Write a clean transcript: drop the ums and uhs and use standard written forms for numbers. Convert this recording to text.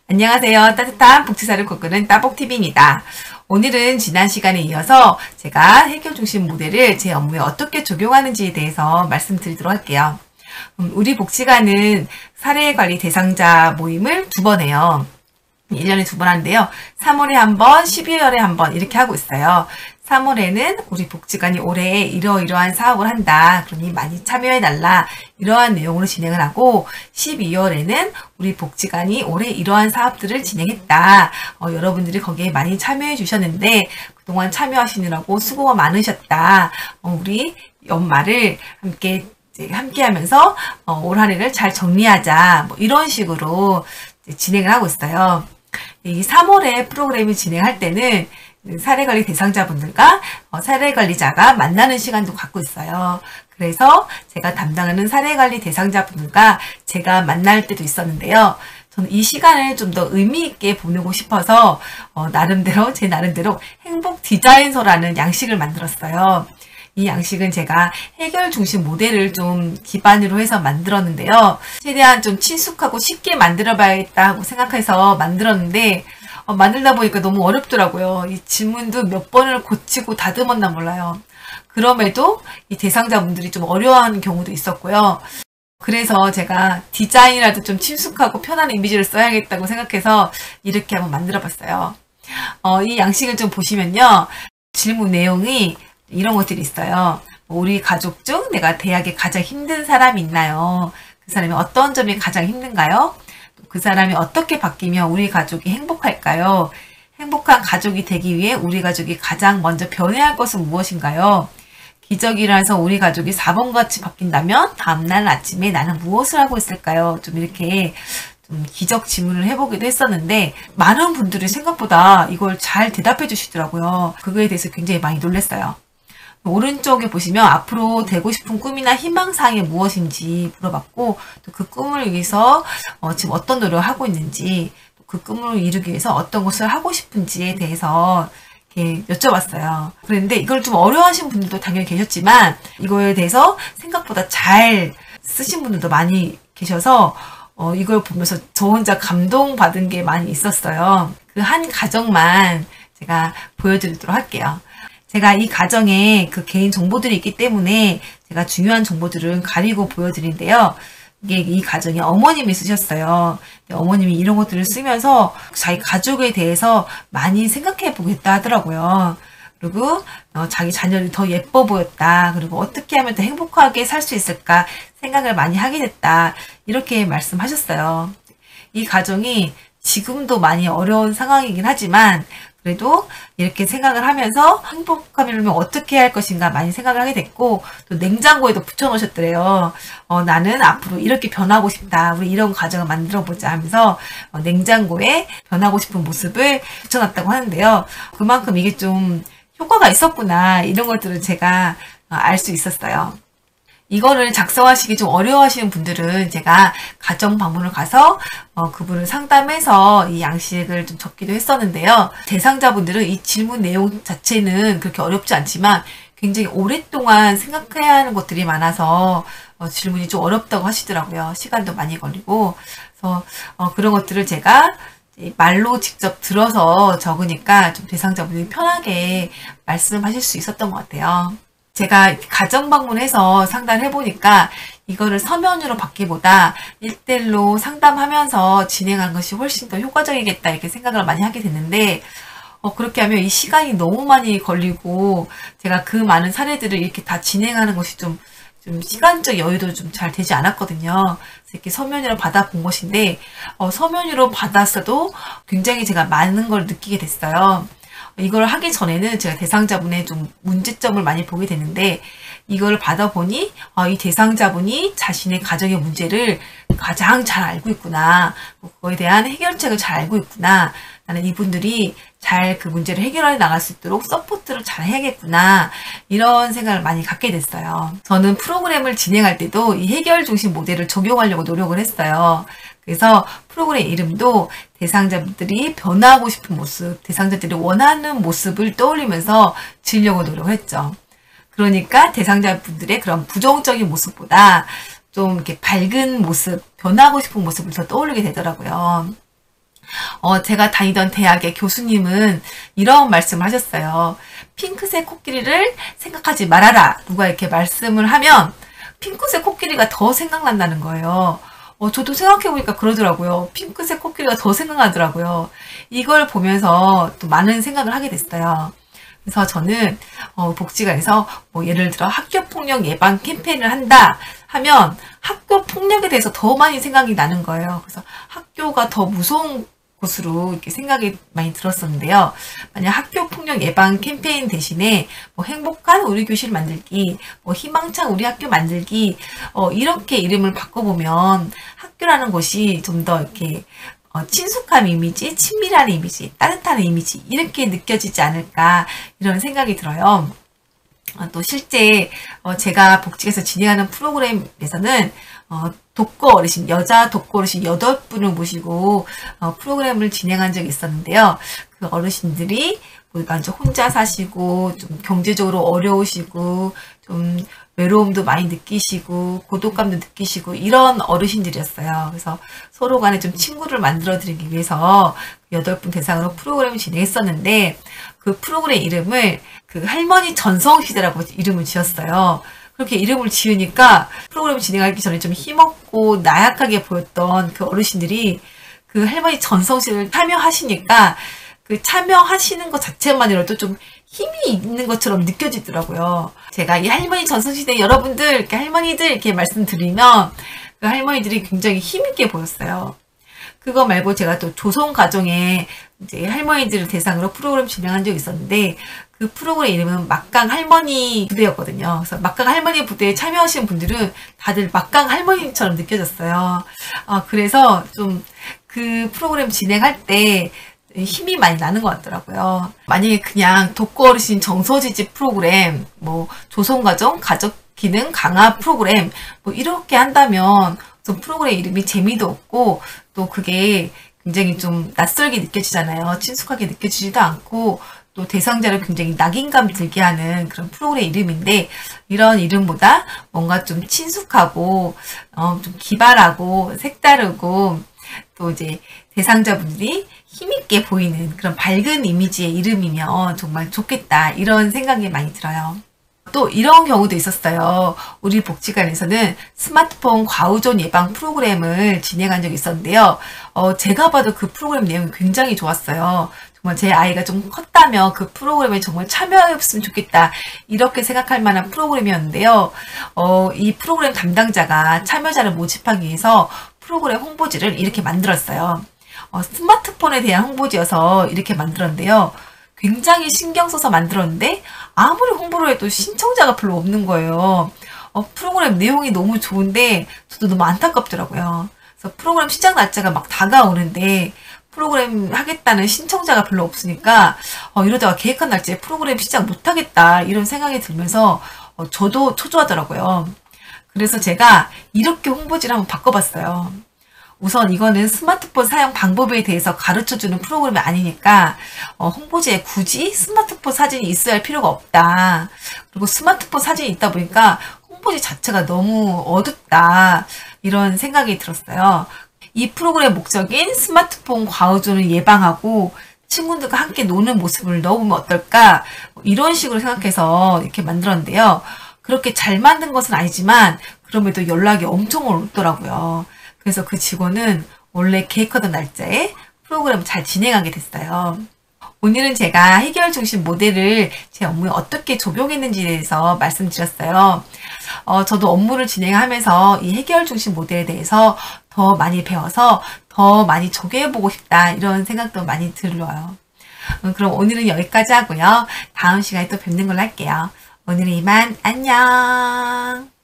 안녕하세요. 따뜻한 복지사를 꿈꾸는 따복TV입니다. 오늘은 지난 시간에 이어서 제가 해결 중심 모델을 제 업무에 어떻게 적용하는지에 대해서 말씀드리도록 할게요. 우리 복지관은 사례관리 대상자 모임을 2번 해요. 1년에 2번 하는데요. 3월에 한 번, 12월에 한 번 이렇게 하고 있어요. 3월에는 우리 복지관이 올해 이러이러한 사업을 한다. 그러니 많이 참여해달라. 이러한 내용으로 진행을 하고 12월에는 우리 복지관이 올해 이러한 사업들을 진행했다. 여러분들이 거기에 많이 참여해 주셨는데 그동안 참여하시느라고 수고가 많으셨다. 우리 연말을 함께 하면서 올 한 해를 잘 정리하자. 뭐 이런 식으로 진행을 하고 있어요. 이 3월에 프로그램을 진행할 때는 사례관리 대상자분들과 사례관리자가 만나는 시간도 갖고 있어요. 그래서 제가 담당하는 사례관리 대상자분들과 제가 만날 때도 있었는데요. 저는 이 시간을 좀 더 의미 있게 보내고 싶어서 제 나름대로 행복 디자인서라는 양식을 만들었어요. 이 양식은 제가 해결 중심 모델을 좀 기반으로 해서 만들었는데요. 최대한 좀 친숙하고 쉽게 만들어 봐야겠다 하고 생각해서 만들었는데 만들다 보니까 너무 어렵더라고요. 이 질문도 몇 번을 고치고 다듬었나 몰라요. 그럼에도 이 대상자분들이 좀 어려워하는 경우도 있었고요. 그래서 제가 디자인이라도 좀 친숙하고 편한 이미지를 써야겠다고 생각해서 이렇게 한번 만들어 봤어요. 이 양식을 좀 보시면요. 질문 내용이 이런 것들이 있어요. 우리 가족 중 내가 대학에 가장 힘든 사람이 있나요? 그 사람이 어떤 점이 가장 힘든가요? 그 사람이 어떻게 바뀌면 우리 가족이 행복할까요? 행복한 가족이 되기 위해 우리 가족이 가장 먼저 변해야 할 것은 무엇인가요? 기적이 일어나서 우리 가족이 4번같이 바뀐다면 다음날 아침에 나는 무엇을 하고 있을까요? 좀 이렇게 좀 기적 질문을 해보기도 했었는데 많은 분들이 생각보다 이걸 잘 대답해 주시더라고요. 그거에 대해서 굉장히 많이 놀랐어요. 오른쪽에 보시면 앞으로 되고 싶은 꿈이나 희망사항이 무엇인지 물어봤고 또 그 꿈을 위해서 지금 어떤 노력을 하고 있는지 또 그 꿈을 이루기 위해서 어떤 것을 하고 싶은지에 대해서 이렇게 여쭤봤어요. 그런데 이걸 좀 어려워하신 분들도 당연히 계셨지만 이거에 대해서 생각보다 잘 쓰신 분들도 많이 계셔서 이걸 보면서 저 혼자 감동받은 게 많이 있었어요. 그 한 가정만 제가 보여드리도록 할게요. 제가 이 가정에 그 개인 정보들이 있기 때문에 제가 중요한 정보들은 가리고 보여드리는데요. 이 가정에 어머님이 쓰셨어요. 어머님이 이런 것들을 쓰면서 자기 가족에 대해서 많이 생각해 보겠다 하더라고요. 그리고 자기 자녀를 더 예뻐 보였다. 그리고 어떻게 하면 더 행복하게 살 수 있을까 생각을 많이 하게 됐다. 이렇게 말씀하셨어요. 이 가정이 지금도 많이 어려운 상황이긴 하지만 그래도 이렇게 생각을 하면서 행복하려면 어떻게 할 것인가 많이 생각을 하게 됐고 또 냉장고에도 붙여놓으셨더래요. 나는 앞으로 이렇게 변하고 싶다. 우리 이런 가정을 만들어보자 하면서 냉장고에 변하고 싶은 모습을 붙여놨다고 하는데요. 그만큼 이게 좀 효과가 있었구나. 이런 것들을 제가 알 수 있었어요. 이거를 작성하시기 좀 어려워하시는 분들은 제가 가정 방문을 가서 그분을 상담해서 이 양식을 좀 적기도 했었는데요. 대상자분들은 이 질문 내용 자체는 그렇게 어렵지 않지만 굉장히 오랫동안 생각해야 하는 것들이 많아서 질문이 좀 어렵다고 하시더라고요. 시간도 많이 걸리고. 그래서 그런 것들을 제가 말로 직접 들어서 적으니까 좀 대상자분들이 편하게 말씀하실 수 있었던 것 같아요. 제가 가정 방문해서 상담을 해보니까 이거를 서면으로 받기보다 1대1로 상담하면서 진행하는 것이 훨씬 더 효과적이겠다 이렇게 생각을 많이 하게 됐는데 그렇게 하면 이 시간이 너무 많이 걸리고 제가 그 많은 사례들을 이렇게 다 진행하는 것이 좀 시간적 여유도 좀 잘 되지 않았거든요. 그래서 이렇게 서면으로 받아본 것인데 서면으로 받았어도 굉장히 제가 많은 걸 느끼게 됐어요. 이걸 하기 전에는 제가 대상자분의 좀 문제점을 많이 보게 되는데 이걸 받아보니 이 대상자분이 자신의 가정의 문제를 가장 잘 알고 있구나. 그거에 대한 해결책을 잘 알고 있구나. 나는 이분들이 잘 그 문제를 해결해 나갈 수 있도록 서포트를 잘 해야겠구나. 이런 생각을 많이 갖게 됐어요. 저는 프로그램을 진행할 때도 이 해결 중심 모델을 적용하려고 노력을 했어요. 그래서 프로그램 이름도 대상자분들이 변화하고 싶은 모습, 대상자들이 원하는 모습을 떠올리면서 지으려고 노력을 했죠. 그러니까 대상자분들의 그런 부정적인 모습보다 좀 이렇게 밝은 모습, 변하고 싶은 모습을 더 떠올리게 되더라고요. 제가 다니던 대학의 교수님은 이런 말씀을 하셨어요. 핑크색 코끼리를 생각하지 말아라. 누가 이렇게 말씀을 하면 핑크색 코끼리가 더 생각난다는 거예요. 저도 생각해보니까 그러더라고요. 핑크색 코끼리가 더 생각나더라고요. 이걸 보면서 또 많은 생각을 하게 됐어요. 그래서 저는 복지관에서 뭐 예를 들어 학교폭력 예방 캠페인을 한다 하면 학교폭력에 대해서 더 많이 생각이 나는 거예요. 그래서 학교가 더 무서운 곳으로 이렇게 생각이 많이 들었었는데요. 만약 학교 폭력 예방 캠페인 대신에 뭐 행복한 우리 교실 만들기, 뭐 희망찬 우리 학교 만들기, 이렇게 이름을 바꿔보면 학교라는 곳이 좀 더 이렇게 친숙한 이미지, 친밀한 이미지, 따뜻한 이미지 이렇게 느껴지지 않을까 이런 생각이 들어요. 또 실제 제가 복지에서 진행하는 프로그램에서는 독거 어르신, 여자 독거 어르신 8분을 모시고 프로그램을 진행한 적이 있었는데요. 그 어르신들이 이제 혼자 사시고 좀 경제적으로 어려우시고 좀 외로움도 많이 느끼시고 고독감도 느끼시고 이런 어르신들이었어요. 그래서 서로 간에 좀 친구를 만들어 드리기 위해서 8분 대상으로 프로그램을 진행했었는데 그 프로그램 이름을 그 할머니 전성시대라고 이름을 지었어요. 그렇게 이름을 지으니까 프로그램 진행하기 전에 좀 힘없고 나약하게 보였던 그 어르신들이 그 할머니 전성시대를 참여하시니까 그 참여하시는 것 자체만으로도 좀 힘이 있는 것처럼 느껴지더라고요. 제가 이 할머니 전성시대 여러분들, 이렇게 할머니들 이렇게 말씀드리면 그 할머니들이 굉장히 힘있게 보였어요. 그거 말고 제가 또 조선 가정에 이제 할머니들을 대상으로 프로그램 진행한 적이 있었는데 그 프로그램 이름은 막강 할머니 부대였거든요. 그래서 막강 할머니 부대에 참여하신 분들은 다들 막강 할머니처럼 느껴졌어요. 그래서 좀 그 프로그램 진행할 때 힘이 많이 나는 것 같더라고요. 만약에 그냥 독거 어르신 정서지지 프로그램, 뭐 조선가정 가족 기능 강화 프로그램 뭐 이렇게 한다면 좀 프로그램 이름이 재미도 없고 또 그게 굉장히 좀 낯설게 느껴지잖아요. 친숙하게 느껴지지도 않고 또 대상자를 굉장히 낙인감 들게 하는 그런 프로그램 이름인데 이런 이름보다 뭔가 좀 친숙하고 좀 기발하고 색다르고 또 이제 대상자분들이 힘있게 보이는 그런 밝은 이미지의 이름이면 정말 좋겠다 이런 생각이 많이 들어요. 또 이런 경우도 있었어요. 우리 복지관에서는 스마트폰 과의존 예방 프로그램을 진행한 적이 있었는데요. 제가 봐도 그 프로그램 내용이 굉장히 좋았어요. 정말 제 아이가 좀 컸다면 그 프로그램에 정말 참여했으면 좋겠다 이렇게 생각할 만한 프로그램이었는데요. 이 프로그램 담당자가 참여자를 모집하기 위해서 프로그램 홍보지를 이렇게 만들었어요. 스마트폰에 대한 홍보지여서 이렇게 만들었는데요. 굉장히 신경 써서 만들었는데 아무리 홍보를 해도 신청자가 별로 없는 거예요. 프로그램 내용이 너무 좋은데 저도 너무 안타깝더라고요. 그래서 프로그램 시작 날짜가 막 다가오는데 프로그램 하겠다는 신청자가 별로 없으니까 이러다가 계획한 날짜에 프로그램 시작 못하겠다 이런 생각이 들면서 저도 초조하더라고요. 그래서 제가 이렇게 홍보지를 한번 바꿔봤어요. 우선 이거는 스마트폰 사용 방법에 대해서 가르쳐주는 프로그램이 아니니까 홍보지에 굳이 스마트폰 사진이 있어야 할 필요가 없다. 그리고 스마트폰 사진이 있다 보니까 홍보지 자체가 너무 어둡다. 이런 생각이 들었어요. 이 프로그램의 목적인 스마트폰 과의존을 예방하고 친구들과 함께 노는 모습을 넣어보면 어떨까? 이런 식으로 생각해서 이렇게 만들었는데요. 그렇게 잘 만든 것은 아니지만 그럼에도 연락이 엄청 오더라고요. 그래서 그 직원은 원래 계획하던 날짜에 프로그램을 잘 진행하게 됐어요. 오늘은 제가 해결 중심 모델을 제 업무에 어떻게 적용했는지에 대해서 말씀드렸어요. 저도 업무를 진행하면서 이 해결 중심 모델에 대해서 더 많이 배워서 더 많이 적용해보고 싶다 이런 생각도 많이 들어요. 그럼 오늘은 여기까지 하고요. 다음 시간에 또 뵙는 걸로 할게요. 오늘은 이만 안녕.